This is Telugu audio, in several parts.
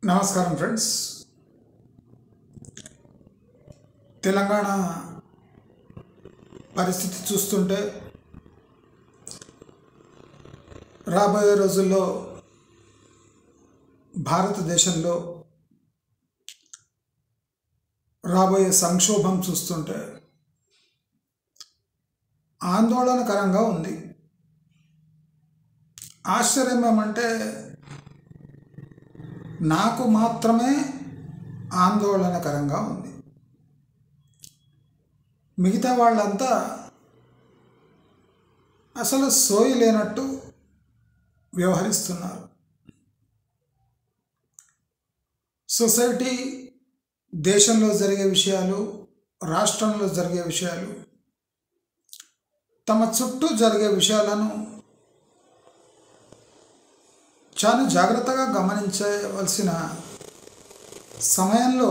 నమస్కారం ఫ్రెండ్స్. తెలంగాణ పరిస్థితి చూస్తుంటే రాబోయే రోజుల్లో భారతదేశంలో రాబోయే సంక్షోభం చూస్తుంటే ఆందోళనకరంగా ఉంది. ఆశ్చర్యం ఏమంటే నాకు మాత్రమే ఆందోళనకరంగా ఉంది. మిగతా వాళ్ళంతా అసలు సోయి లేనట్టు వ్యవహరిస్తున్నారు. సొసైటీ, దేశంలో జరిగే విషయాలు, రాష్ట్రంలో జరిగే విషయాలు, తమ చుట్టూ జరిగే విషయాలను చాలా జాగ్రత్తగా గమనించవలసిన సమయంలో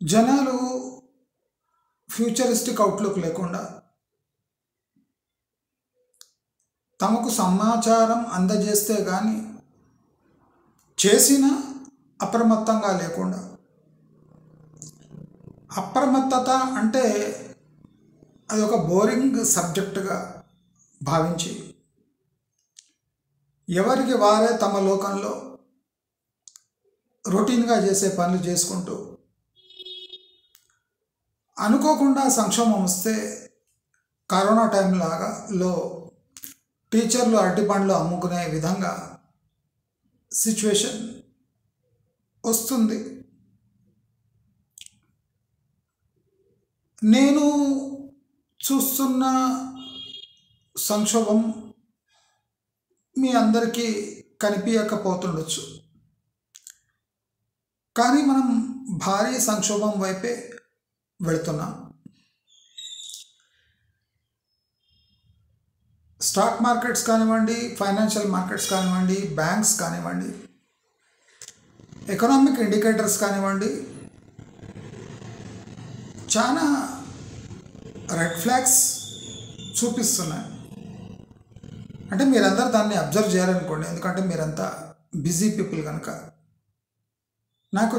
జనాలు ఫ్యూచరిస్టిక్ అవుట్లుక్ లేకుండా, తమకు సమాచారం అందజేస్తే కానీ చేసిన అప్రమత్తంగా లేకుండా, అప్రమత్తత అంటే అది ఒక బోరింగ్ సబ్జెక్టుగా భావించి ఎవరికి వారే తమ లోకంలో రొటీన్గా చేసే పనులు చేసుకుంటూ అనుకోకుండా సంక్షోభం వస్తే కరోనా టైం లాగాలో టీచర్లు అరటిపండ్లు అమ్ముకునే విధంగా సిచ్యువేషన్ వస్తుంది. నేను చూస్తున్న సంక్షోభం మీ అందరికీ కనిపించకపోతుండొచ్చు, కానీ మనం భారీ సంక్షోభం వైపే వెళుతున్నాం. స్టాక్ మార్కెట్స్ కానివ్వండి, ఫైనాన్షియల్ మార్కెట్స్ కానివ్వండి, బ్యాంక్స్ కానివ్వండి, ఎకనామిక్ ఇండికేటర్స్ కానివ్వండి, చాలా రెడ్ ఫ్లాగ్స్ చూపిస్తున్నాయి. అంటే మీరందరూ దాన్ని అబ్జర్వ్ చేయాలనుకోండి, ఎందుకంటే మీరంతా బిజీ పీపుల్ కనుక. నాకు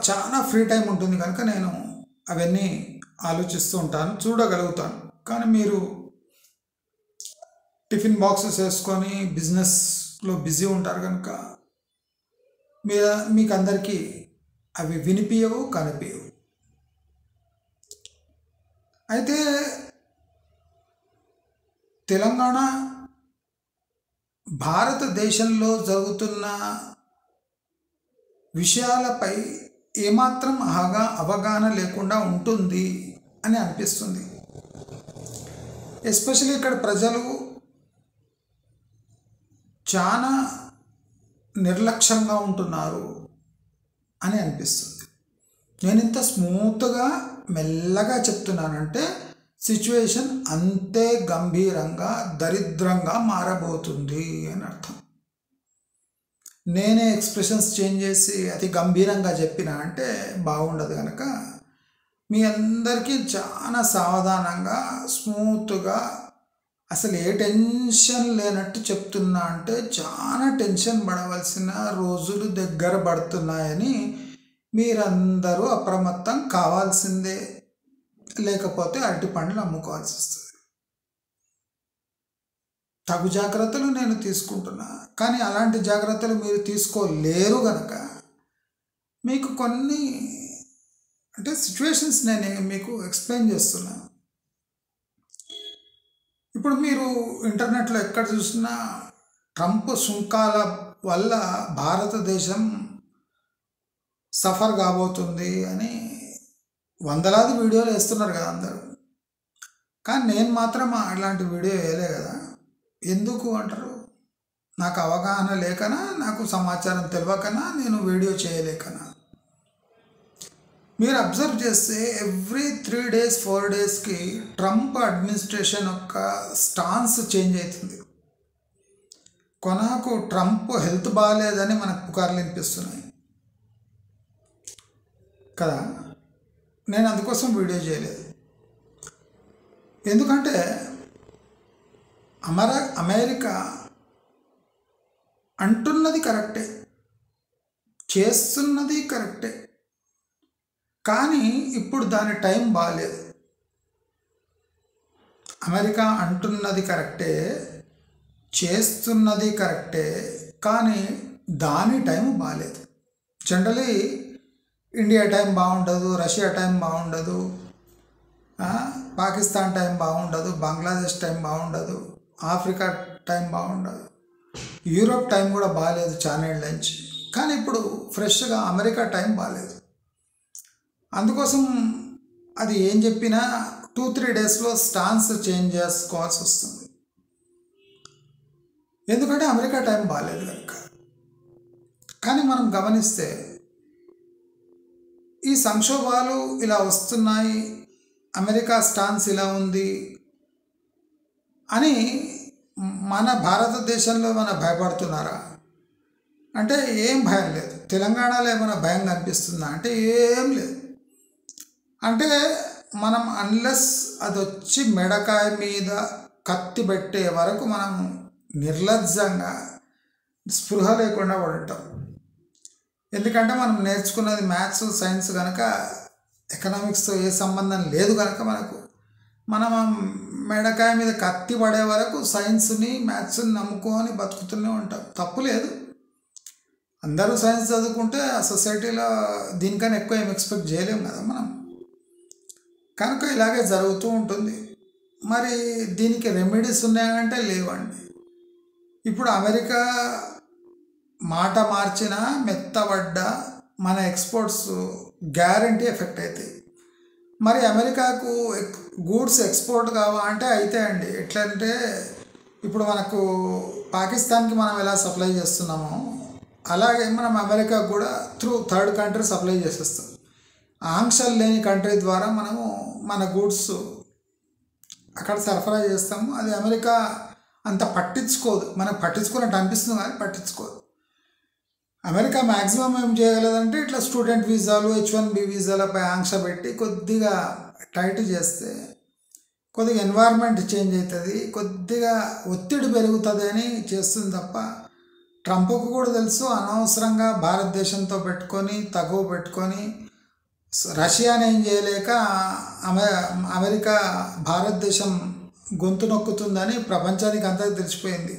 చాలా ఫ్రీ టైం ఉంటుంది కనుక నేను అవన్నీ ఆలోచిస్తూ ఉంటాను, చూడగలుగుతాను. కానీ మీరు టిఫిన్ బాక్సెస్ వేసుకొని బిజినెస్లో బిజీ ఉంటారు కనుక మీకు అందరికీ అవి వినిపించవు, కనిపించవు. అయితే తెలంగాణ, భారతదేశంలో జరుగుతున్న విషయాలపై ఏమాత్రం అవగాహన లేకుండా ఉంటుంది అని అనిపిస్తుంది. ఎస్పెషల్లీ ఇక్కడ ప్రజలు చాలా నిర్లక్ష్యంగా ఉంటున్నారు అని అనిపిస్తుంది. నేను ఇంత స్మూత్గా మెల్లగా చెప్తున్నానంటే సిచ్యువేషన్ అంతే గంభీరంగా, దరిద్రంగా మారబోతుంది అని అర్థం. నేనే ఎక్స్ప్రెషన్స్ చేంజ్ చేసి అతి గంభీరంగా చెప్పినా అంటే బాగుండదు కనుక మీ అందరికీ చాలా సావధానంగా, స్మూత్గా, అసలు ఏ టెన్షన్ లేనట్టు చెప్తున్నా. అంటే చాలా టెన్షన్ పడవలసిన రోజులు దగ్గర పడుతున్నాయని మీరందరూ అప్రమత్తం కావాల్సిందే, లేకపోతే అరటి పండ్లు అమ్ముకోవాల్సి వస్తుంది. తగు జాగ్రత్తలు నేను తీసుకుంటున్నా, కానీ అలాంటి జాగ్రత్తలు మీరు తీసుకోలేరు కనుక మీకు కొన్ని అంటే సిచ్యువేషన్స్ నేను మీకు ఎక్స్ప్లెయిన్ చేస్తున్నాను. ఇప్పుడు మీరు ఇంటర్నెట్లో ఎక్కడ చూసినా ట్రంప్ సుంకాల వల్ల భారతదేశం సఫర్ కాబోతుంది అని వందలాది వీడియోలు వేస్తున్నారు కదా అందరూ. కానీ నేను మాత్రం అలాంటి వీడియో వేయలే కదా. ఎందుకు అంటారు? నాకు అవగాహన లేకనా, నాకు సమాచారం తెలియకనా, నేను వీడియో చేయలేకనా? మీరు అబ్జర్వ్ చేస్తే ఎవ్రీ 3 days 4 daysకి ట్రంప్ అడ్మినిస్ట్రేషన్ యొక్క స్టాన్స్ చేంజ్ అవుతుంది. కొనాకు ట్రంప్ హెల్త్ బాగాలేదని మనకు పుకార్లు వినిపిస్తున్నాయి కదా. నేను అందుకోసం వీడియో చేయలేదు. ఎందుకంటే అమెరికా అంటున్నది కరెక్టే, చేస్తున్నది కరెక్టే, కానీ ఇప్పుడు దాని టైం బాగాలేదు. అమెరికా అంటున్నది కరెక్టే, చేస్తున్నది కరెక్టే, కానీ దాని టైం బాగాలేదు. జనరలీ ఇండియా టైం బాగుండదు, రష్యా టైం బాగుండదు, పాకిస్తాన్ టైం బాగుండదు, బంగ్లాదేశ్ టైం బాగుండదు, ఆఫ్రికా టైం బాగుండదు, యూరోప్ టైం కూడా బాగాలేదు చానేళ్ళ నుంచి. కానీ ఇప్పుడు ఫ్రెష్గా అమెరికా టైం బాగాలేదు. అందుకోసం అది ఏం చెప్పినా 2-3 డేస్లో స్టాన్స్ చేంజ్ చేసుకోవాల్సి వస్తుంది. ఎందుకంటే అమెరికా టైం బాగాలేదు కనుక. కానీ మనం గమనిస్తే ఈ సంక్షోభాలు ఇలా వస్తున్నాయి, అమెరికా స్టాన్స్ ఇలా ఉంది అని మన భారతదేశంలో మన భయపడుతున్నారా అంటే ఏం భయం లేదు. తెలంగాణలో ఏమైనా భయం కనిపిస్తుందా అంటే ఏం లేదు. అంటే మనం అన్లెస్ అది వచ్చి మెడకాయ మీద కత్తి పెట్టే వరకు మనం నిర్లజ్జంగా స్పృహ లేకుండా పడుంటాం. ఎందుకంటే మనం నేర్చుకున్నది మ్యాథ్స్ సైన్స్ కనుక, ఎకనామిక్స్తో ఏ సంబంధం లేదు కనుక మనం మెడకాయ మీద కత్తి పడే వరకు సైన్స్ని మ్యాథ్స్ని నమ్ముకొని బతుకుతూనే ఉంటాం. తప్పు లేదు, అందరూ సైన్స్ చదువుకుంటే ఆ సొసైటీలో దీనికన్నా ఎక్కువ ఏం ఎక్స్పెక్ట్ చేయలేము కదా మనం. కనుక ఇలాగే జరుగుతూ ఉంటుంది. మరి దీనికి రెమెడీస్ ఉన్నాయంటే లేవండి. ఇప్పుడు అమెరికా మాట మార్చిన మెత్తబడ్డ మన ఎక్స్పోర్ట్స్ గ్యారంటీ ఎఫెక్ట్ అవుతాయి. మరి అమెరికాకు గూడ్స్ ఎక్స్పోర్ట్ కావాలంటే అయితే అండి. ఎట్లంటే ఇప్పుడు మనకు పాకిస్తాన్కి మనం ఎలా సప్లై చేస్తున్నామో అలాగే మనం అమెరికాకు కూడా త్రూ థర్డ్ కంట్రీ సప్లై చేసేస్తాం. ఆంక్షలు లేని కంట్రీ ద్వారా మనము మన గూడ్స్ అక్కడ సరఫరా చేస్తాము. అది అమెరికా అంత పట్టించుకోదు, మనకు పట్టించుకున్నట్టు అనిపిస్తుంది కానీ పట్టించుకోదు. అమెరికా మ్యాక్సిమం ఏం చేయగలదంటే ఇట్లా స్టూడెంట్ వీసాలు, H1B వీసాలపై ఆంక్ష పెట్టి కొద్దిగా టైట్ చేస్తే కొద్దిగా ఎన్వైర్న్మెంట్ చేంజ్ అవుతుంది, కొద్దిగా ఒత్తిడి పెరుగుతుంది అని చేస్తుంది తప్ప ట్రంప్కు కూడా తెలుసు అనవసరంగా భారతదేశంతో పెట్టుకొని తగువ పెట్టుకొని రష్యాని ఏం చేయలేక అమెరికా భారతదేశం గొంతు నొక్కుతుందని ప్రపంచానికి అంతా తెలిసిపోయింది.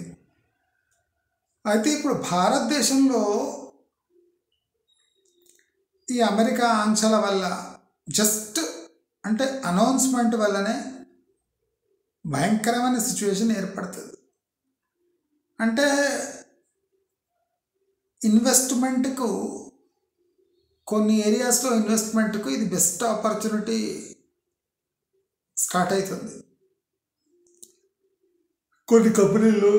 అయితే ఇప్పుడు భారతదేశంలో ఈ అమెరికా ఆంక్షల వల్ల జస్ట్ అంటే అనౌన్స్మెంట్ వల్లనే భయంకరమైన సిచ్యువేషన్ ఏర్పడుతుంది. అంటే ఇన్వెస్ట్మెంట్కు కొన్ని ఏరియాస్లో ఇన్వెస్ట్మెంట్కు ఇది బెస్ట్ ఆపర్చునిటీ స్టార్ట్ అవుతుంది. కొన్ని కంపెనీలు,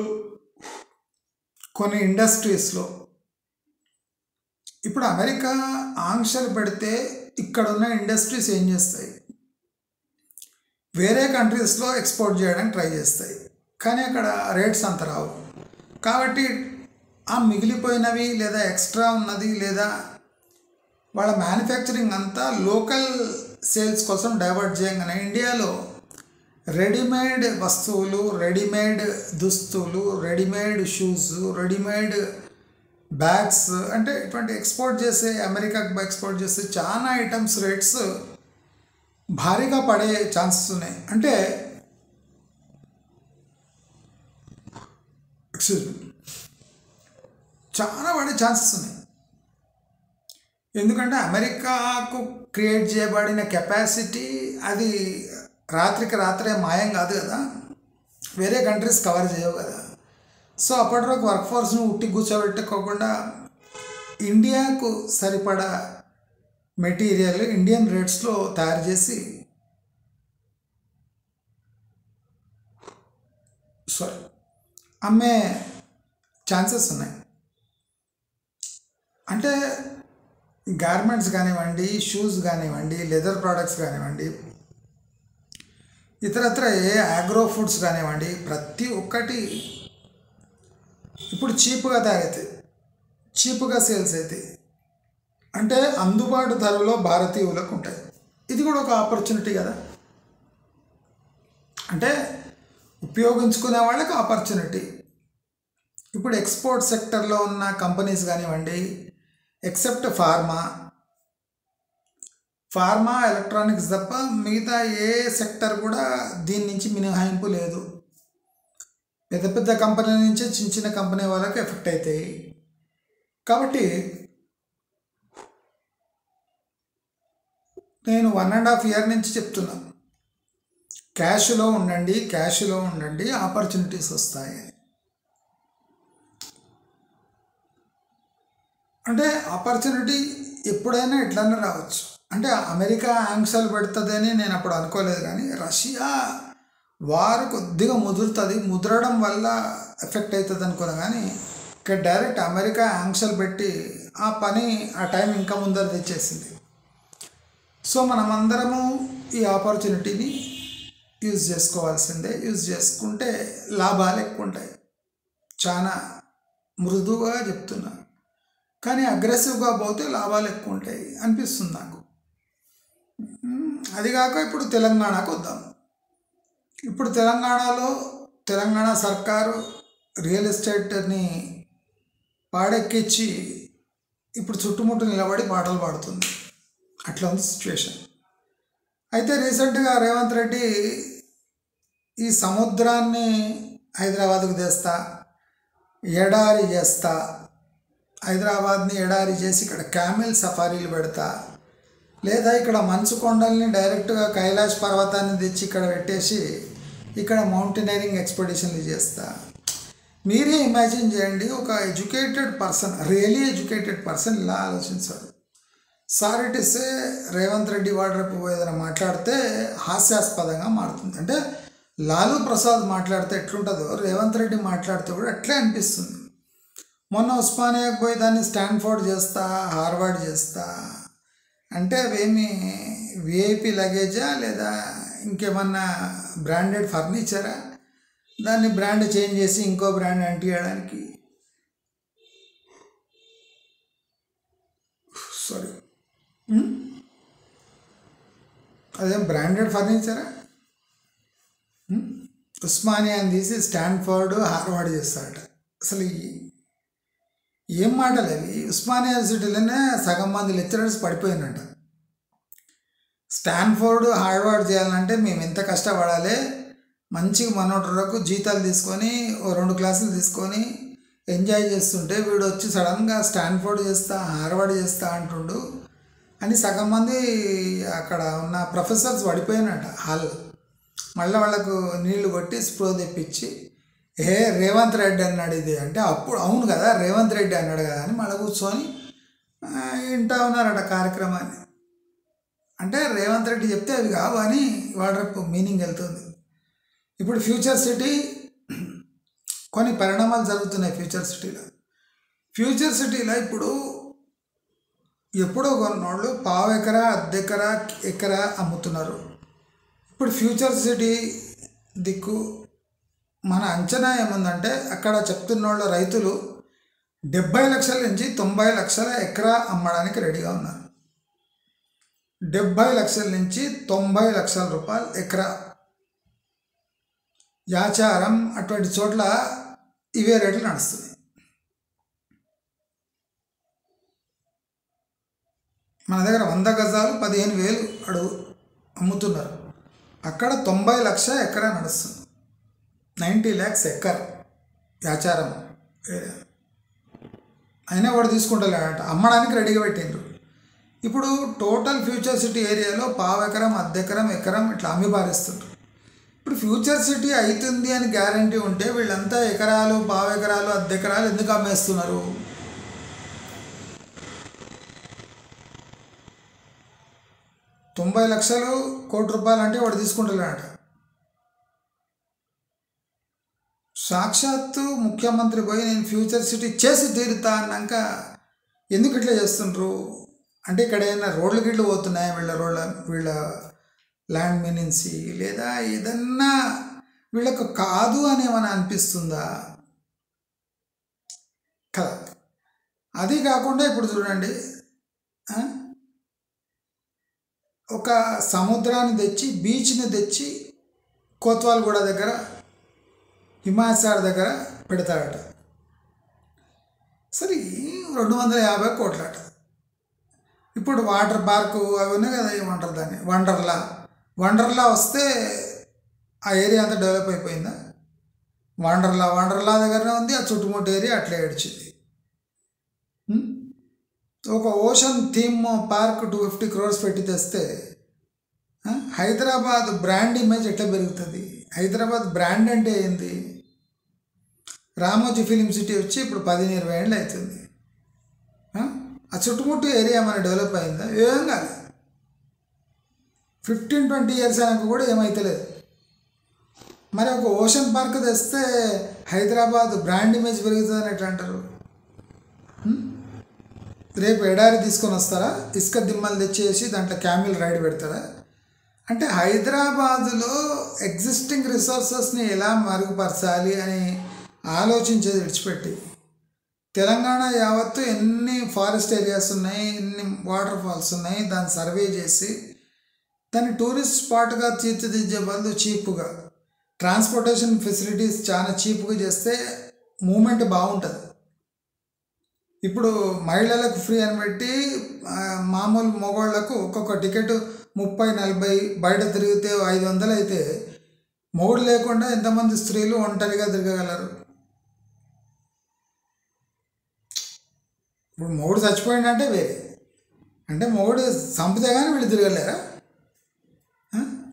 కొన్ని ఇండస్ట్రీస్లో ఇప్పుడు అమెరికా ఆంక్షలు పెడితే ఇక్కడున్న ఇండస్ట్రీస్ ఏం చేస్తాయి, వేరే కంట్రీస్లో ఎక్స్పోర్ట్ చేయడానికి ట్రై చేస్తాయి. కానీ అక్కడ రేట్స్ అంత రావు. కాబట్టి ఆ మిగిలిపోయినవి లేదా ఎక్స్ట్రా ఉన్నది లేదా వాళ్ళ మ్యానుఫ్యాక్చరింగ్ అంతా లోకల్ సేల్స్ కోసం డైవర్ట్ చేయగానే ఇండియాలో రెడీమేడ్ వస్తువులు, రెడీమేడ్ దుస్తులు, రెడీమేడ్ షూస్, రెడీమేడ్ బ్యాగ్స్ అంటే ఇటువంటి ఎక్స్పోర్ట్ చేసే అమెరికాకు ఎక్స్పోర్ట్ చేసే చాలా ఐటమ్స్ రేట్స్ భారీగా పడే ఛాన్సెస్ ఉన్నాయి. అంటే చాలా పడే ఛాన్సెస్ ఉన్నాయి. ఎందుకంటే అమెరికాకు క్రియేట్ చేయబడిన కెపాసిటీ అది రాత్రికి రాత్రే మాయం కాదు కదా, వేరే కంట్రీస్ కవర్ చేయవు కదా. సో అప్పటి వరకు వర్క్ ఫోర్స్ను ఉట్టి కూర్చోబెట్టుకోకుండా ఇండియాకు సరిపడా మెటీరియల్ ఇండియన్ రేట్స్లో తయారు చేసి అమ్మే ఛాన్సెస్ ఉన్నాయి. అంటే గార్మెంట్స్ కానివ్వండి, షూస్ కానివ్వండి, లెదర్ ప్రోడక్ట్స్ కానివ్వండి, ఇతరత్ర అగ్రో ఫుడ్స్ కానివ్వండి, ప్రతి ఒక్కటి ఇప్పుడు చీప్గా తయారవుతాయి, చీప్గా సేల్స్ అవుతాయి. అంటే అందుబాటు ధరలో భారతీయులకు ఉంటాయి. ఇది కూడా ఒక ఆపర్చునిటీ కదా. అంటే ఉపయోగించుకునే వాళ్ళకి ఆపర్చునిటీ, ఇప్పుడు ఎక్స్పోర్ట్ సెక్టర్లో ఉన్న కంపెనీస్ కానివ్వండి, ఎక్సెప్ట్ ఫార్మా ఎలక్ట్రానిక్స్ తప్ప మిగతా ఏ సెక్టర్ కూడా దీని నుంచి మినహాయింపు లేదు. పెద్ద పెద్ద కంపెనీల నుంచి చిన్న చిన్న కంపెనీ వాళ్ళకి ఎఫెక్ట్ అవుతాయి. కాబట్టి నేను 1.5 year నుంచి చెప్తున్నా, క్యాష్లో ఉండండి, ఆపర్చునిటీస్ వస్తాయి. అంటే ఆపర్చునిటీ ఎప్పుడైనా ఎట్లన్నా రావచ్చు. అంటే అమెరికా ఆంక్షలు పెడుతుందని నేను అప్పుడు అనుకోలేదు, కానీ రష్యా వారు కొద్దిగా ముదరడం వల్ల ఎఫెక్ట్ అవుతుంది అనుకున్నా. కానీ ఇక్కడ డైరెక్ట్ అమెరికా ఆంక్షలు పెట్టి ఆ టైం ఇంకా ముందర తెచ్చేసింది. సో మనమందరము ఈ ఆపర్చునిటీని యూజ్ చేసుకోవాల్సిందే. యూజ్ చేసుకుంటే లాభాలు ఎక్కువ ఉంటాయి. చాలా మృదువుగా చెప్తున్నా, కానీ అగ్రెసివ్గా పోతే లాభాలు ఎక్కువ ఉంటాయి అనిపిస్తుంది నాకు. అదిగాక ఇప్పుడు తెలంగాణకు వద్దాం. ఇప్పుడు తెలంగాణ సర్కారు రియల్ ఎస్టేట్ని పాడెక్కించి ఇప్పుడు చుట్టుముట్టు నిలబడి పాటలు పాడుతుంది. అట్లా ఉంది సిచ్యువేషన్. అయితే రీసెంట్గా రేవంత్ రెడ్డి ఈ సముద్రాన్ని హైదరాబాద్కు తెస్తా, ఎడారి చేస్తా, హైదరాబాద్ని ఎడారి చేసి ఇక్కడ క్యామెల్ సఫారీలు పెడతా, లేదా ఇక్కడ మంచు కొండల్ని డైరెక్ట్గా కైలాష్ పర్వతాన్ని తెచ్చి ఇక్కడ పెట్టేసి ఇక్కడ మౌంటైనరింగ్ ఎక్స్పెడిషన్లు చేస్తా. మీరే ఇమాజిన్ చేయండి, ఒక రియలీ ఎడ్యుకేటెడ్ పర్సన్ ఇలా ఆలోచించాడు. Sorry to say, Revanth Reddy వాడ్రపు ఏదైనా మాట్లాడితే హాస్యాస్పదంగా మారుతుంది. అంటే లాలూ ప్రసాద్ మాట్లాడితే ఎట్లుంటుందో రేవంత్ రెడ్డి మాట్లాడితే కూడా అట్లే అనిపిస్తుంది. మొన్న ఉస్మానియాకు పోయి దాన్ని స్టాన్ఫోర్డ్ చేస్తా, హార్వర్డ్ చేస్తా అంటే అవేమి విఐపి లగేజా లేదా ఇంకేమన్నా బ్రాండెడ్ ఫర్నిచరా? దాన్ని బ్రాండ్ చేంజ్ చేసి ఇంకో బ్రాండ్ అంటియడానికి అదేం బ్రాండెడ్ ఫర్నిచరా? ఉస్మానియాని తీసి స్టాన్ఫోర్డ్, హార్వర్డ్ చేస్తారట. అసలు ఏం మాటలు అవి? ఉస్మానియా యూనివర్సిటీలోనే సగం మంది లెక్చరర్స్ పడిపోయినట్ట. స్టాన్ఫోర్డ్, హార్వర్డ్ చేయాలంటే మేము ఎంత కష్టపడాలి, మంచిగా మనోటరకు జీతాలు తీసుకొని 2 క్లాసులు తీసుకొని ఎంజాయ్ చేస్తుంటే వీడు వచ్చి సడన్గా స్టాన్ఫోర్డ్ చేస్తా, హార్వర్డ్ చేస్తా అంటుండు అని సగం మంది అక్కడ ఉన్న ప్రొఫెసర్స్ పడిపోయినట్ట హాల్లో. మళ్ళీ వాళ్ళకు నీళ్లు కొట్టి స్ప్రో తెప్పించి రేవంత్ రెడ్డి అన్నాడు ఇది అంటే, అప్పుడు అవును కదా రేవంత్ రెడ్డి అన్నాడు కదా అని మళ్ళీ కూర్చొని వింటా ఉన్నారట కార్యక్రమాన్ని. అంటే రేవంత్ రెడ్డి చెప్తే అవి కావు అని వాడరపు మీనింగ్ వెళ్తుంది. ఇప్పుడు ఫ్యూచర్ సిటీ కొన్ని పరిణామాలు జరుగుతున్నాయి. ఫ్యూచర్ సిటీలో ఇప్పుడు ఎప్పుడో కొన్నోళ్ళు పావు ఎకరా, అర్ధెకరా, ఎకరా అమ్ముతున్నారు. ఇప్పుడు ఫ్యూచర్ సిటీ దిక్కు మన అంచనా ఏముందంటే, అక్కడ చెప్తున్న వాళ్ళు రైతులు 70 లక్షల నుంచి 90 లక్షల ఎకరా అమ్మడానికి రెడీగా ఉన్నారు. 70 లక్షల నుంచి 90 లక్షల రూపాయలు ఎకరా. యాచారం అటువంటి చోట్ల ఇవే రేట్లు నడుస్తుంది. మన దగ్గర 100 గజాలు 15,000 అడుగు అమ్ముతున్నారు. అక్కడ 90 లక్షల ఎకరా నడుస్తుంది. 90 lakhs ఎకర్ యాచారం. అయినా వాడు తీసుకుంటలేడట, అమ్మడానికి రెడీగా పెట్టిండ్రు. ఇప్పుడు టోటల్ ఫ్యూచర్ సిటీ ఏరియాలో పావు ఎకరం, అర్ధెకరం, ఎకరం ఇట్లా అమ్మి పారేస్తుండ్రు. ఇప్పుడు ఫ్యూచర్ సిటీ అవుతుంది అని గ్యారంటీ ఉంటే వీళ్ళంతా ఎకరాలు, పావు ఎకరాలు, అర్ధెకరాలు ఎందుకు అమ్మేస్తున్నారు? ₹90 లక్షలు, ₹1,00,00,000 అంటే వాడు తీసుకుంటలేడట. సాక్షాత్తు ముఖ్యమంత్రి పోయి నేను ఫ్యూచర్ సిటీ చేసి తీరుతా అన్నాక ఎందుకు ఇట్లా చేస్తుండ్రు? అంటే ఇక్కడ ఏదైనా రోడ్లు గిడ్లు పోతున్నాయా వీళ్ళ ల్యాండ్ మీనిన్సీ, లేదా ఏదన్నా వీళ్ళకు కాదు అని ఏమైనా అనిపిస్తుందా కదా? అది కాకుండా ఇప్పుడు చూడండి, ఒక సముద్రాన్ని తెచ్చి, బీచ్ని తెచ్చి కోత్వాల్గూడ దగ్గర, హిమాయసార్ దగ్గర పెడతాడట. సరే 250 కోట్లట. ఇప్పుడు వాటర్ పార్కు అవి ఉన్నాయి కదా, ఏమంటారు దాన్ని, వండర్లా వస్తే ఆ ఏరియా అంతా డెవలప్ అయిపోయిందా? వండర్లా దగ్గరనే ఉంది, ఆ చుట్టుముట్టు ఏరియా అట్లే ఏడ్చింది. ఒక ఓషన్ థీమ్ పార్క్ 250 crores పెట్టి తెస్తే హైదరాబాద్ బ్రాండ్ ఇమేజ్ ఎట్లా పెరుగుతుంది? హైదరాబాద్ బ్రాండ్ అంటే ఏంది? రామోజీ ఫిలిం సిటీ వచ్చి ఇప్పుడు 10-20 ఏళ్ళు అవుతుంది. ఆ చుట్టుముట్టు ఏరియా మన డెవలప్ అయిందా? ఏం కాదు. 15-20 years అయినాక కూడా ఏమైతలేదు. మరి ఒక ఓషన్ పార్క్ తెస్తే హైదరాబాద్ బ్రాండ్ ఇమేజ్ పెరుగుతుందని ఎట్లా అంటారు? రేపు ఎడారి తీసుకొని వస్తారా? ఇసుక దిమ్మలు తెచ్చేసి దాంట్లో క్యామిల్ రైడ్ పెడతారా? అంటే హైదరాబాదులో ఎగ్జిస్టింగ్ రిసోర్సెస్ని ఎలా మరుగుపరచాలి అని ఆలోచించేది విడిచిపెట్టి, తెలంగాణ యావత్తు ఎన్ని ఫారెస్ట్ ఏరియాస్ ఉన్నాయి, ఎన్ని వాటర్ ఫాల్స్ ఉన్నాయి, దాన్ని సర్వే చేసి దాన్ని టూరిస్ట్ స్పాట్గా తీర్చిదిద్దే బదులు చీప్గా ట్రాన్స్పోర్టేషన్ ఫెసిలిటీస్ చాలా చీప్గా చేస్తే మూమెంట్ బాగుంటుంది. ఇప్పుడు మహిళలకు ఫ్రీ అని పెట్టి మామూలు మగవాళ్లకు ఒక్కొక్క టికెట్ 30-40, బయట తిరిగితే 500 అయితే మొగుడు లేకుండా ఎంతమంది స్త్రీలు ఒంటరిగా తిరగగలరు? ఇప్పుడు మొగుడు చచ్చిపోయిందంటే వేరే, అంటే మొగుడు చంపితే కానీ వీళ్ళు తిరగలేరా?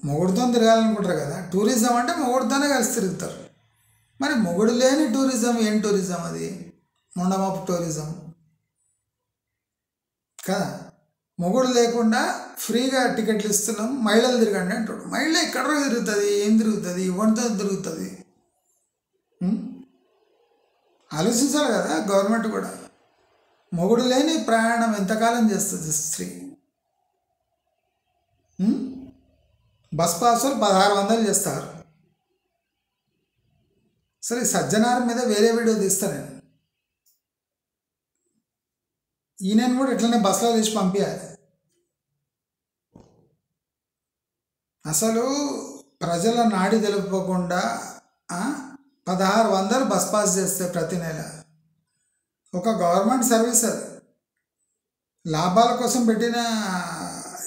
మొగుడుతో తిరగాలనుకుంటారు కదా. టూరిజం అంటే మొగుడుతోనే కలిసి తిరుగుతారు. మరి మొగుడు లేని టూరిజం ఏం టూరిజం? అది ముండమాపు టూరిజం కదా. మొగుడు లేకుండా ఫ్రీగా టికెట్లు ఇస్తున్నాం, మహిళలు తిరగండి అంటాడు. మహిళ ఎక్కడ తిరుగుతుంది? ఏం తిరుగుతుంది? ఇవ్వంతో తిరుగుతుంది. ఆలోచించాలి కదా గవర్నమెంట్ కూడా. మొగుడు లేని ప్రయాణం ఎంతకాలం చేస్తుంది స్త్రీ? బస్ పాసులు 1600 చేస్తారు. సరే, సజ్జనార్ మీద వేరే వీడియో తీస్తాను నేను. ఈయనను కూడా ఇట్లనే బస్సులో తీసి పంపించాలి. అసలు ప్రజల నాడి తెలుపుకోకుండా 1600 బస్ పాస్ చేస్తే ప్రతి నెల ఒక గవర్నమెంట్ సర్వీస్, అది లాభాల కోసం పెట్టిన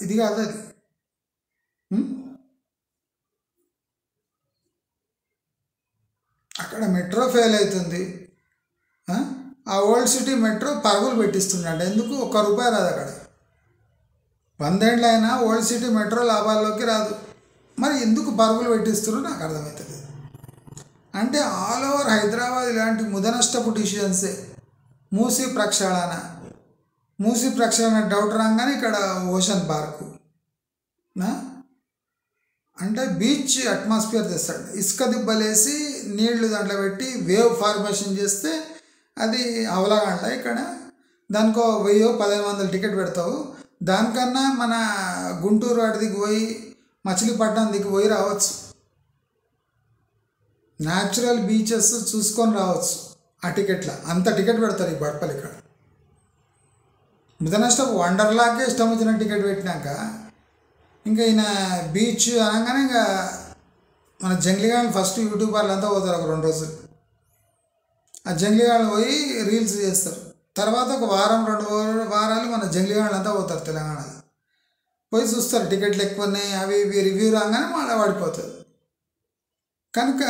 ఇది కాదు అది. అక్కడ మెట్రో ఫెయిల్ అవుతుంది. ఆ ఓల్డ్ సిటీ మెట్రో పరుగులు పెట్టిస్తున్నాడు. ఎందుకు? ₹1 రాదు అక్కడ. 100 ఏళ్ళు అయినా ఓల్డ్ సిటీ మెట్రో లాభాల్లోకి రాదు. మరి ఎందుకు పరుగులు పెట్టిస్తున్నారో నాకు అర్థమవుతుంది. అంటే ఆల్ ఓవర్ హైదరాబాద్ ఇలాంటి ముదనష్టపు డిసిషన్సే. మూసీ ప్రక్షాళన డౌట్ రాగానే ఇక్కడ ఓషన్ పార్కు, అంటే బీచ్ అట్మాస్ఫియర్ తెస్తాడు. ఇసుక దిబ్బలేసి నీళ్లు దాంట్లో పెట్టి వేవ్ ఫార్మేషన్ చేస్తే అది అవలాగంట. ఇక్కడ దానికో 1000-1500 టికెట్ పెడతావు. దానికన్నా మన గుంటూరు అటు దిగి పోయి మచిలీపట్నం దిగి పోయి రావచ్చు. న్యాచురల్ బీచెస్ చూసుకొని రావచ్చు ఆ టికెట్లో. అంత టికెట్ పెడతారు ఈ బట్పల్లి ఇక్కడ. ముదనష్టపు వండర్లాకే ఇష్టం వచ్చిన టికెట్ పెట్టినాక ఇంకా ఈయన బీచ్ అనగానే ఇంకా మన జంగ్లీగాళ్ళు ఫస్ట్ యూట్యూబర్లు అంతా పోతారు ఒక 2 రోజులు. ఆ జంగ్లీగాళ్ళు పోయి రీల్స్ చేస్తారు. తర్వాత ఒక 1-2 వారాలు మన జంగ్లీగాళ్ళు అంతా పోతారు తెలంగాణలో. పోయి చూస్తారు టికెట్లు ఎక్కువ ఉన్నాయి అవి ఇవి రివ్యూ రాగానే మళ్ళీ పడిపోతుంది. కనుక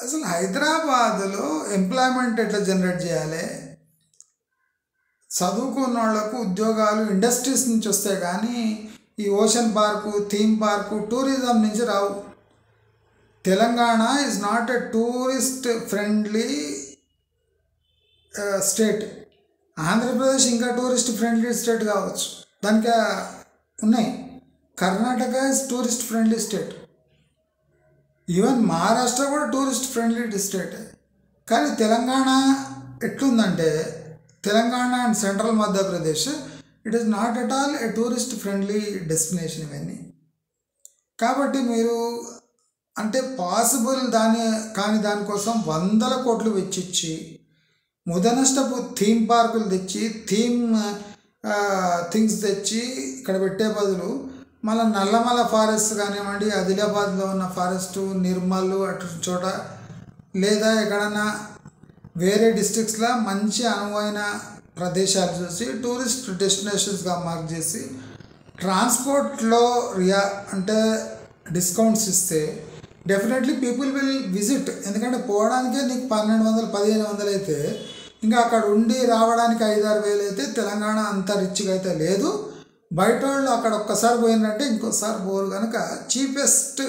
అసలు హైదరాబాదులో ఎంప్లాయ్మెంట్ ఎట్లా జనరేట్ చేయాలి? చదువుకున్న వాళ్ళకు ఉద్యోగాలు ఇండస్ట్రీస్ నుంచి వస్తాయి, కానీ ఈ ocean park, theme park, tourism నుంచి రావు. Telangana is not a tourist friendly state. Andhra Pradesh ఇంకా టూరిస్ట్ ఫ్రెండ్లీ స్టేట్ కావచ్చు, దానికి ఉన్నాయి. Karnataka is tourist friendly state. Even Maharashtra కూడా టూరిస్ట్ ఫ్రెండ్లీ స్టేట్. కానీ తెలంగాణ ఎట్లుందంటే, Telangana and central Madhya Pradesh, it is not at all a tourist friendly destination ఇవన్నీ. కాబట్టి మీరు అంటే పాసిబుల్ కానీ దానికోసం 100 కోట్లు వెచ్చిచ్చి ముదనష్టపు థీమ్ పార్కులు తెచ్చి థింగ్స్ తెచ్చి ఇక్కడ పెట్టే బదులు మళ్ళీ నల్లమల ఫారెస్ట్ కానివ్వండి, ఆదిలాబాద్లో ఉన్న ఫారెస్టు, నిర్మల్ అటు చోట, లేదా ఎక్కడన్నా వేరే డిస్ట్రిక్ట్స్లో మంచి అనువైన ప్రదేశాలు చూసి టూరిస్ట్ డెస్టినేషన్స్గా మార్క్ చేసి ట్రాన్స్పోర్ట్లో అంటే డిస్కౌంట్స్ ఇస్తే డెఫినెట్లీ పీపుల్ విల్ విజిట్. ఎందుకంటే పోవడానికే నీకు 1200 1500 అయితే ఇంకా అక్కడ ఉండి రావడానికి 5-6 వేలు అయితే తెలంగాణ అంత రిచ్గా అయితే లేదు. బయట వాళ్ళు అక్కడ ఒక్కసారి పోయినట్టే ఇంకోసారి పోరు కనుక చీపెస్ట్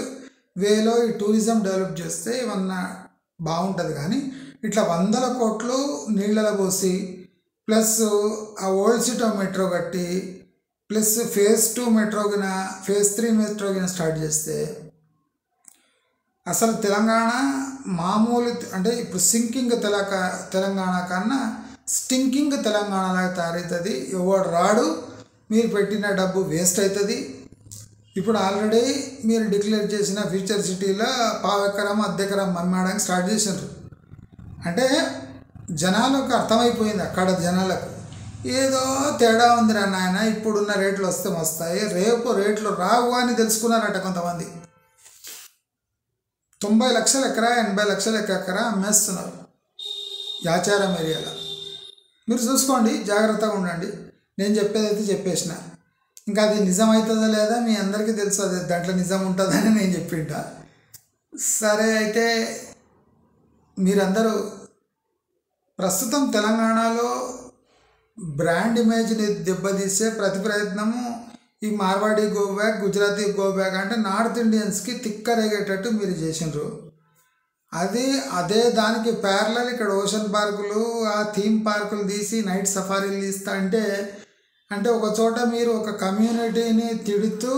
వేలో ఈ టూరిజం డెవలప్ చేస్తే ఏమన్నా బాగుంటుంది. కానీ ఇట్లా 100 కోట్లు నీళ్ళలో పోసి ప్లస్ ఆ ఓల్డ్ సిటీ మెట్రో కట్టి ప్లస్ ఫేజ్ 2 మెట్రో కింద ఫేజ్ 3 మెట్రో కింద స్టార్ట్ చేస్తే అసలు తెలంగాణ మామూలు అంటే ఇప్పుడు సింకింగ్ తెలంగాణ కన్నా స్టింకింగ్ తెలంగాణలాగా తయారవుతుంది. ఎవడు రాడు, మీరు పెట్టిన డబ్బు వేస్ట్ అవుతుంది. ఇప్పుడు ఆల్రెడీ మీరు డిక్లేర్ చేసిన ఫ్యూచర్ సిటీలో 1/4 ఎకరం 1/2 ఎకరం అమ్మడానికి స్టార్ట్ చేసినారు. అంటే జనాలకు అర్థమైపోయింది, అక్కడ జనాలకు ఏదో తేడా ఉందిరా నాయన, ఇప్పుడున్న రేట్లు వస్తే వస్తాయి, రేపు రేట్లు రావు అని తెలుసుకున్నారట కొంతమంది. 90 లక్షల ఎకరా 80 లక్షల ఎకరా అమ్మేస్తున్నారు యాచారం ఏరియాలో. మీరు చూసుకోండి, జాగ్రత్తగా ఉండండి. నేను చెప్పేదైతే చెప్పేసిన, ఇంకా అది నిజం అవుతుందా లేదా మీ అందరికీ తెలుసు, అది దాంట్లో నిజం ఉంటుందని నేను చెప్పింట. సరే, అయితే మీరందరూ ప్రస్తుతం తెలంగాణలో బ్రాండ్ ఇమేజ్ని దెబ్బతీసే ప్రతి ప్రయత్నము ఈ Marwadi go back, Gujarati go back అంటే నార్త్ ఇండియన్స్కి తిక్కరేగేటట్టు మీరు చేసినారు. అదే దానికి ప్యారలల్ ఇక్కడ ఓషన్ పార్కులు, ఆ థీమ్ పార్కులు తీసి నైట్ సఫారీలు తీస్తా అంటే ఒక చోట మీరు ఒక కమ్యూనిటీని తిడుతూ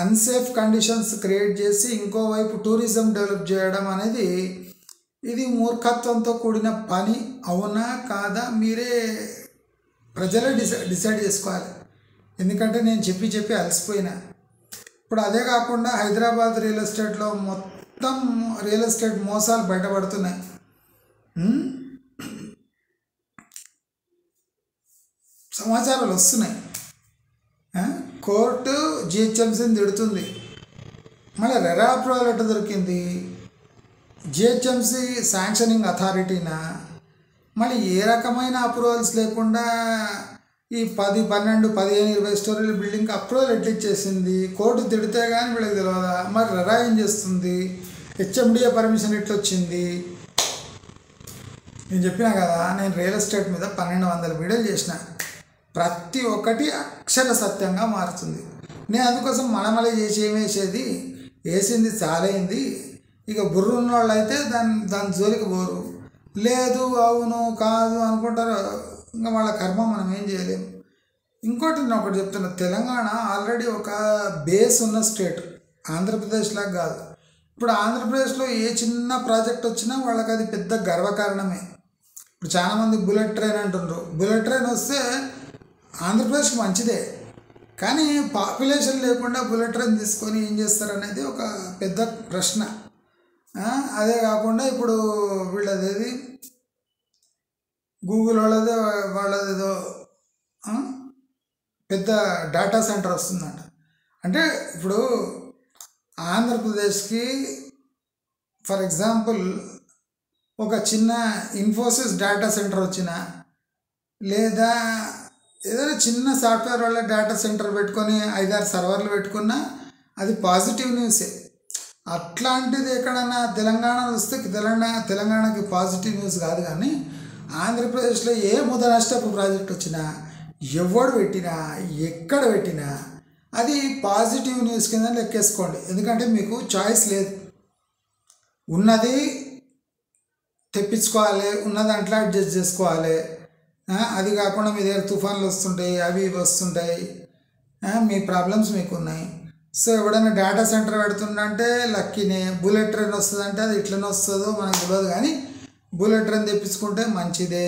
అన్సేఫ్ కండిషన్స్ క్రియేట్ చేసి ఇంకోవైపు టూరిజం డెవలప్ చేయడం అనేది ఇది మూర్ఖత్వంతో కూడిన పని. అవునా కాదా మీరే ప్రజలే డిసైడ్ చేసుకోవాలి. ఎందుకంటే నేను చెప్పి అలసిపోయినా. ఇప్పుడు అదే కాకుండా హైదరాబాద్ రియల్ ఎస్టేట్లో మొత్తం రియల్ ఎస్టేట్ మోసాలు బయటపడుతున్నాయి. సమాచారాలు వస్తున్నాయి. కోర్టు జిహెచ్ఎంసీని తిడుతుంది, మళ్ళీ రెరా అప్రూవల్ ఎట్లా దొరికింది, జిహెచ్ఎంసీ శాంక్షనింగ్ అథారిటీనా, మళ్ళీ ఏ రకమైన అప్రూవల్స్ లేకుండా ఈ 10, 12, 15, 20 స్టోరీల బిల్డింగ్కి అప్రూవల్ ఎట్లా ఇచ్చేసింది, కోర్టు తిడితే కానీ వీళ్ళకి తెలియదా, మరి రెరా ఏం చేస్తుంది, హెచ్ఎండిఏ పర్మిషన్ ఎట్లా వచ్చింది. నేను చెప్పినా కదా, నేను రియల్ ఎస్టేట్ మీద 1200 వీడియోలు చేసిన, ప్రతి ఒక్కటి అక్షర సత్యంగా మారుతుంది. నేను అందుకోసం మనమలే చేసి ఏమేసేది, వేసింది చాలైంది, ఇక బుర్రు ఉన్న వాళ్ళు అయితే దాని జోలికి పోరు, లేదు అవును కాదు అనుకుంటారు, ఇంకా వాళ్ళ కర్మ మనం ఏం చేయలేము. ఇంకోటి నేను ఒకటి చెప్తున్నా, తెలంగాణ ఆల్రెడీ ఒక బేస్ ఉన్న స్టేట్, ఆంధ్రప్రదేశ్లాగా కాదు. ఇప్పుడు ఆంధ్రప్రదేశ్లో ఏ చిన్న ప్రాజెక్ట్ వచ్చినా వాళ్ళకి అది పెద్ద గర్వకారణమే. ఇప్పుడు చాలామంది బుల్లెట్ ట్రైన్ అంటుండ్రు, బుల్లెట్ ట్రైన్ వస్తే ఆంధ్రప్రదేశ్కి మంచిదే, కానీ పాపులేషన్ లేకుండా బుల్లెట్ ట్రైన్ తీసుకొని ఏం చేస్తారనేది ఒక పెద్ద ప్రశ్న. అదే కాకుండా ఇప్పుడు వీళ్ళదేది గూగుల్ వాళ్ళదేదో పెద్ద డేటా సెంటర్ వస్తుందంట. అంటే ఇప్పుడు ఆంధ్రప్రదేశ్కి ఫర్ ఎగ్జాంపుల్ ఒక చిన్న ఇన్ఫోసిస్ డేటా సెంటర్ వచ్చినా, లేదా ఏదైనా చిన్న సాఫ్ట్వేర్ వాళ్ళ డేటా సెంటర్ పెట్టుకొని 5-6 సర్వర్లు పెట్టుకున్నా అది పాజిటివ్ న్యూసే. అట్లాంటిది ఎక్కడన్నా తెలంగాణలో వస్తే తెలంగాణకి పాజిటివ్ న్యూస్ కాదు. కానీ ఆంధ్రప్రదేశ్లో ఏ ముదనష్టపు ప్రాజెక్ట్ వచ్చినా, ఎవడు పెట్టినా, ఎక్కడ పెట్టినా అది పాజిటివ్ న్యూస్ కింద లెక్కేసుకోండి. ఎందుకంటే మీకు చాయిస్ లేదు, ఉన్నది తెప్పించుకోవాలి, ఉన్న దాంట్లో అడ్జస్ట్ చేసుకోవాలి. అది కాకుండా మీ దగ్గర తుఫాన్లు వస్తుంటాయి, అవి వస్తుంటాయి, మీ ప్రాబ్లమ్స్ మీకు ఉన్నాయి. సో ఎవడైనా డేటా సెంటర్ పెడుతుండంటే లక్కీనే, బుల్లెట్ ట్రైన్ వస్తుందంటే అది ఇట్లనే వస్తుందో మనకు తెలియదు, కానీ బుల్లెట్ ట్రైన్ తెప్పించుకుంటే మంచిదే.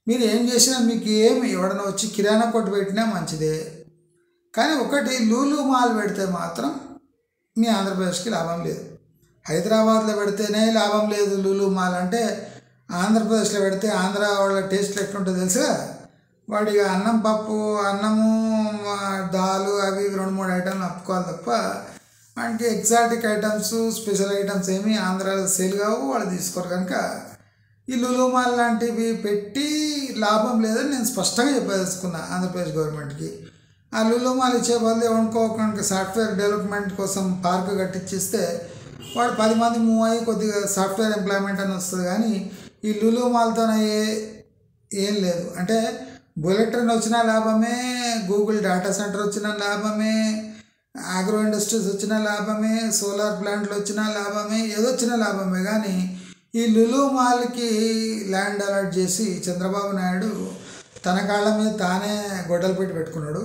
మీరు ఏం చేసినా మీకు ఎవడైనా వచ్చి కిరాణా కొట్టు పెట్టినా మంచిదే. కానీ ఒకటి, లూలు మాల్ పెడితే మాత్రం మీ ఆంధ్రప్రదేశ్కి లాభం లేదు. హైదరాబాద్లో పెడితేనే లాభం లేదు లూలు మాల్ అంటే, ఆంధ్రప్రదేశ్లో పెడితే ఆంధ్ర వాళ్ళ టేస్ట్ ఎట్లుంటుందో తెలుసు. వాడిగా అన్నం పప్పు, అన్నము దాలు అవి 2-3 ఐటమ్లు అప్పుకోవాలి తప్ప వానికి ఎగ్జాటిక్ ఐటమ్స్, స్పెషల్ ఐటమ్స్ ఏమి ఆంధ్రాలో సేల్ కావు, వాళ్ళు తీసుకోరు. కనుక ఈ లులు మాల్ లాంటివి పెట్టి లాభం లేదని నేను స్పష్టంగా చెప్పేసుకున్నా ఆంధ్రప్రదేశ్ గవర్నమెంట్కి. ఆ లులు మాల్ ఇచ్చే బదులు ఎవరికోడానికి సాఫ్ట్వేర్ డెవలప్మెంట్ కోసం పార్క్ కట్టించిస్తే వాడు 10 మంది మూవ్ అయ్యి కొద్దిగా సాఫ్ట్వేర్ ఎంప్లాయ్మెంట్ అని వస్తుంది. కానీ ఈ లులు మాల్తో ఏం లేదు. అంటే బుల్లెట్ ట్రైన్ వచ్చిన లాభమే, గూగుల్ డేటా సెంటర్ వచ్చిన లాభమే, ఆగ్రో ఇండస్ట్రీస్ వచ్చిన లాభమే, సోలార్ ప్లాంట్లు వచ్చిన లాభమే, ఏదొచ్చిన లాభమే. కానీ ఈ లులు మాల్కి ల్యాండ్ అలాట్ చేసి చంద్రబాబు నాయుడు తన కాళ్ళ మీద తానే గొడ్డలు పెట్టుకున్నాడు.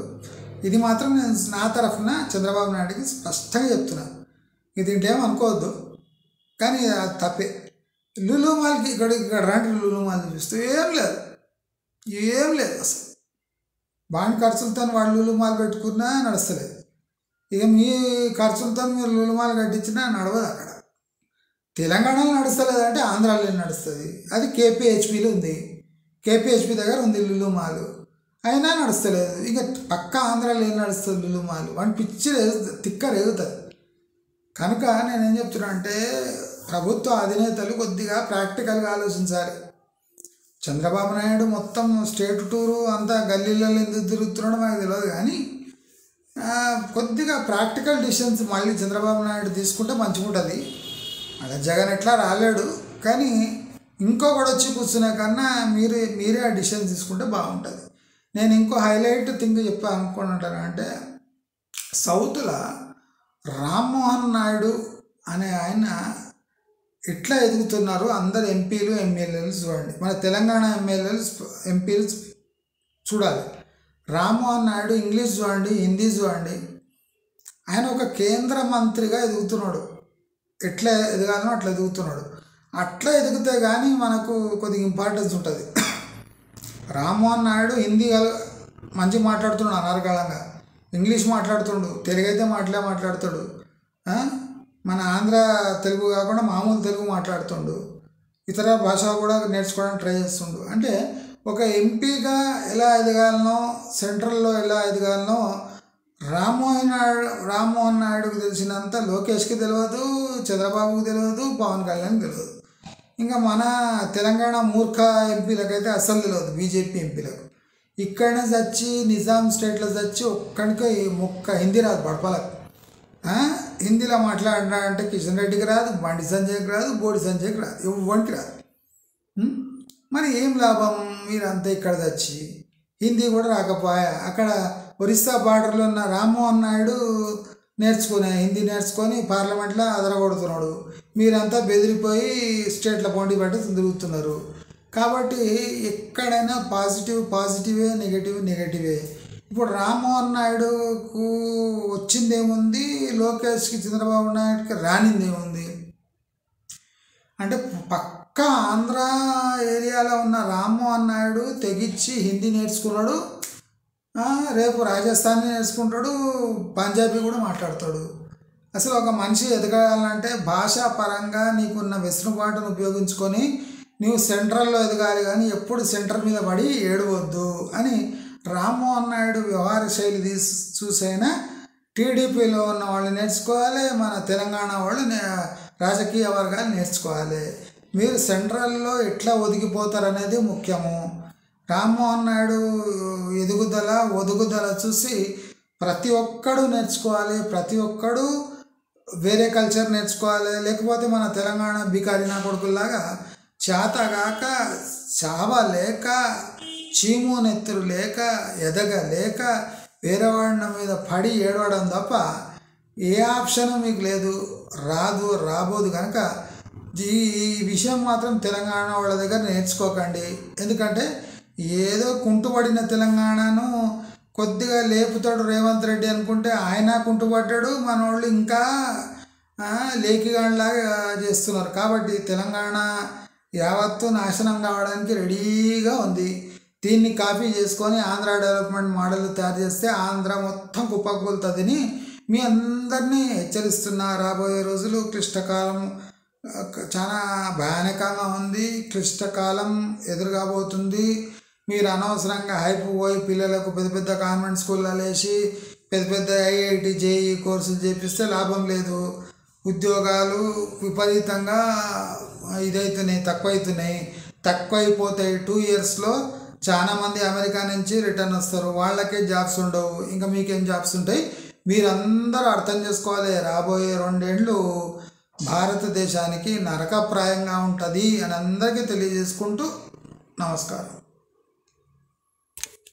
ఇది మాత్రం నేను నా తరఫున చంద్రబాబు నాయుడికి స్పష్టంగా చెప్తున్నాను. ఇది ఇంటేం అనుకోవద్దు, కానీ అది తప్పే. లులు మాల్కి ఇక్కడ రండి, లులు మాల్ చూస్తే ఏం లేదు అసలు. బాండ్ ఖర్చులతో వాళ్ళు లులు మాల్ పెట్టుకున్నా నడుస్తలేదు. ఇక మీ ఖర్చులతో మీరు లులు మాల్ కట్టించినా నడవదు. అక్కడ తెలంగాణలో నడుస్తలేదంటే ఆంధ్రాలో నడుస్తుంది. అది కేపీహెచ్పిలో ఉంది, కేపీహెచ్పి దగ్గర ఉంది లులు మాల్, అయినా నడుస్తలేదు. ఇక పక్క ఆంధ్రాలో ఏం నడుస్తుంది లులు మాల్? వాడిని పిచ్చి తిక్క రేగుతుంది. కనుక నేనేం చెప్తున్నా అంటే ప్రభుత్వ అధినేతలు కొద్దిగా ప్రాక్టికల్గా ఆలోచించాలి. చంద్రబాబు నాయుడు మొత్తం స్టేట్ టూరు అంతా గల్లీలలో ఎందుకు తిరుగుతున్నాడో మనకు తెలియదు. కానీ కొద్దిగా ప్రాక్టికల్ డిసిషన్స్ మళ్ళీ చంద్రబాబు నాయుడు తీసుకుంటే మంచిగా ఉంటుంది. అలా జగన్ ఎట్లా రాలేడు, కానీ ఇంకొకటి వచ్చి కూర్చునే కన్నా మీరే ఆ డిసిషన్ తీసుకుంటే బాగుంటుంది. నేను ఇంకో హైలైట్ థింగ్ అనుకుంటాను అంటే సౌత్లో రామ్మోహన్ నాయుడు అనే ఆయన ఎట్లా ఎదుగుతున్నారు అందరు ఎంపీలు ఎమ్మెల్యేలు చూడండి. మన తెలంగాణ ఎంపీలు చూడాలి. రామ్మోహన్ నాయుడు ఇంగ్లీష్ చూడండి, హిందీ చూడండి. ఆయన ఒక కేంద్ర మంత్రిగా ఎదుగుతున్నాడు. ఎట్లా ఎదగాలనో అట్లా ఎదుగుతున్నాడు. అట్లా ఎదిగితే కానీ మనకు కొద్దిగా ఇంపార్టెన్స్ ఉంటుంది. రామ్మోహన్ నాయుడు హిందీ మంచి మాట్లాడుతున్నాడు అనర్గళంగా, ఇంగ్లీష్ మాట్లాడుతుండు, తెలుగు అయితే మాట్లాడుతాడు. మన ఆంధ్ర తెలుగు కాకుండా మామూలు తెలుగు మాట్లాడుతుండు. ఇతర భాష కూడా నేర్చుకోవడానికి ట్రై చేస్తుండు. అంటే ఒక ఎంపీగా ఎలా ఎదగాలనో, సెంట్రల్లో ఎలా ఎదగాలనో రామ్మోహన్ నాయుడుకి తెలిసినంత లోకేష్కి తెలియదు, చంద్రబాబుకి తెలియదు, పవన్ కళ్యాణ్కి తెలియదు. ఇంకా మన తెలంగాణ మూర్ఖ ఎంపీలకైతే అస్సలు తెలియదు, బీజేపీ ఎంపీలకు. ఇక్కడనే చచ్చి నిజాం స్టేట్లో చచ్చి ఒక్కడికి మొక్క హిందీ రాదు పడపలకు. హిందీలో మాట్లాడినా అంటే కిషన్ రెడ్డికి రాదు, బండి సంజయ్కి రాదు, బోడి సంజయ్కి రాదు, ఎవ్వరికి రాదు. మరి ఏం లాభం? మీరంతా ఇక్కడ చచ్చి హిందీ కూడా రాకపోయా. అక్కడ ఒరిస్సా బార్డర్లో ఉన్న రామ్మోహన్ నాయుడు హిందీ నేర్చుకొని పార్లమెంట్లో అదరగొడుతున్నాడు. మీరంతా బెదిరిపోయి స్టేట్ల పోటీ పట్టి తిరుగుతున్నారు. కాబట్టి ఎక్కడైనా పాజిటివే, నెగటివే. ఇప్పుడు రామ్మోహన్ నాయుడుకు వచ్చిందేముంది, లోకేష్కి చంద్రబాబు నాయుడుకి రానిందేముంది? అంటే పక్క ఆంధ్ర ఏరియాలో ఉన్న రామ్మోహన్ నాయుడు తెగించి హిందీ నేర్చుకున్నాడు. రేపు రాజస్థానీ నేర్చుకుంటాడు, పంజాబీ కూడా మాట్లాడతాడు. అసలు ఒక మనిషి ఎదగాలంటే భాషా పరంగా నీకున్న వెసులుబాటును ఉపయోగించుకొని నువ్వు సెంట్రల్లో ఎదగాలి, కానీ ఎప్పుడు సెంటర్ మీద పడి ఏడవద్దు అని రామ్మోహన్ నాయుడు వ్యవహార శైలి చూసైనా టీడీపీలో ఉన్న వాళ్ళు నేర్చుకోవాలి, మన తెలంగాణ వాళ్ళు రాజకీయ వర్గాలు నేర్చుకోవాలి. మీరు సెంట్రల్లో ఎట్లా ఒదిగిపోతారనేది ముఖ్యము. రామ్మోహన్ నాయుడు ఒదుగుదల చూసి ప్రతి ఒక్కడు నేర్చుకోవాలి, ప్రతి ఒక్కడు వేరే కల్చర్ నేర్చుకోవాలి. లేకపోతే మన తెలంగాణ బికారినా కొడుకుల్లాగా చేతగాక చావలేక చీము నెత్తురు లేక ఎదగలేక వేరేవాడిన మీద పడి ఏడవడం తప్ప ఏ ఆప్షన్ మీకు లేదు, రాబోదు. కనుక ఈ విషయం మాత్రం తెలంగాణ వాళ్ళ దగ్గర నేర్చుకోకండి. ఎందుకంటే ఏదో కుంటుపడిన తెలంగాణను కొద్దిగా లేపుతాడు రేవంత్ రెడ్డి అనుకుంటే ఆయన కుంటుపడ్డాడు, మన వాళ్ళు ఇంకా లేకిగాడిలాగా చేస్తున్నారు. కాబట్టి తెలంగాణ యావత్తు నాశనం కావడానికి రెడీగా ఉంది. దీన్ని కాపీ చేసుకొని ఆంధ్ర డెవలప్మెంట్ మోడల్ తయారు చేస్తే ఆంధ్ర మొత్తం కుప్పకూలుతుందని మీ అందరినీ హెచ్చరిస్తున్నా. రాబోయే రోజులు క్లిష్టకాలం చాలా భయానకంగా ఉంది, క్లిష్టకాలం ఎదురుగాబోతుంది. మీరు అనవసరంగా హైప్ పోయి పిల్లలకు పెద్ద కాన్వెంట్ స్కూల్లో వేసి పెద్ద ఐఐటి జేఈ కోర్సులు చేపిస్తే లాభం లేదు. ఉద్యోగాలు విపరీతంగా తక్కువవుతున్నాయి. తక్కువైపోతాయి. 2 ఇయర్స్లో చాలామంది అమెరికా నుంచి రిటర్న్ వస్తారు, వాళ్ళకే జాబ్స్ ఉండవు, ఇంకా మీకేం జాబ్స్ ఉంటాయి. మీరందరూ అర్థం చేసుకోవాలి, రాబోయే 2 ఏళ్ళు భారతదేశానికి నరకప్రాయంగా ఉంటుంది అని అందరికీ తెలియజేసుకుంటూ నమస్కారం.